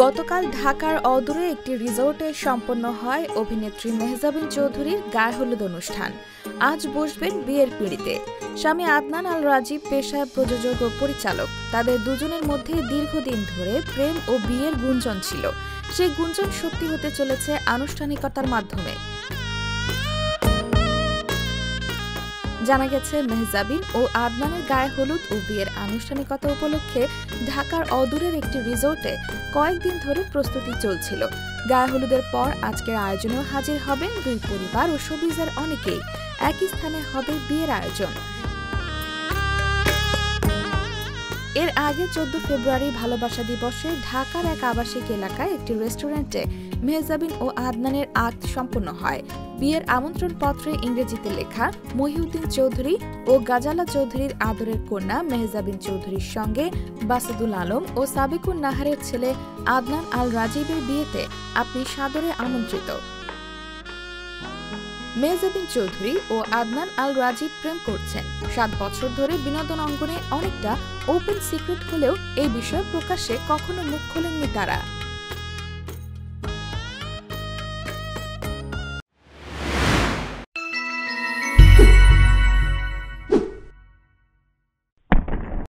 গতকাল ঢাকার অদূরে একটি রিসোর্টে সম্পন্ন হয় অভিনেত্রী মেহজাবিন চৌধুরীর গায়ে হলুদ অনুষ্ঠান। আজ বসবেন বিয়ের পিঁড়িতে। স্বামী আদনান আল রাজীব পেশায় প্রযোজক ও পরিচালক। তাদের দুজনের মধ্যে দীর্ঘদিন ধরে প্রেম ও বিয়ের গুঞ্জন ছিল। সেই গুঞ্জন সত্যি হতে চলেছে আনুষ্ঠানিকতার মাধ্যমে। জানা গেছে, মেহজাবিন ও আদনানের গায়ে হলুদ ও বিয়ের আনুষ্ঠানিকতা উপলক্ষে ঢাকার অদূরের একটি রিসোর্টে কয়েকদিন ধরে প্রস্তুতি চলছিল। গায়ে হলুদের পর আজকের আয়োজনেও হাজির হবেন দুই পরিবার ও শোবিজের অনেকেই। একই স্থানে হবে বিয়ের আয়োজন। এর আগে 14 ফেব্রুয়ারি ভালোবাসা দিবসে ঢাকার এক আবাসিক এলাকায় একটি রেস্টুরেন্টে মেহজাবিন ও আদনানের আক্ত সম্পন্ন হয়। বিয়ের আমন্ত্রণ পত্রে ইংরেজিতে লেখা মহিউদ্দিন চৌধুরী ও গাজালা চৌধুরীর আদরের কন্যা মেহজাবিন চৌধুরীর সঙ্গে বাসাদুল আলম ও সাবিকুন নাহারের ছেলে আদনান আল রাজীবের বিয়েতে আপনি সাদরে আমন্ত্রিত। মেহজাবিন চৌধুরী ও আদনান আল রাজীব প্রেম করছেন। 7 বছর ধরে বিনোদন অঙ্গনে অনেকটা ওপেন সিক্রেট হলেও এই বিষয়ে প্রকাশ্যে কখনো মুখ খোলেননি তারা।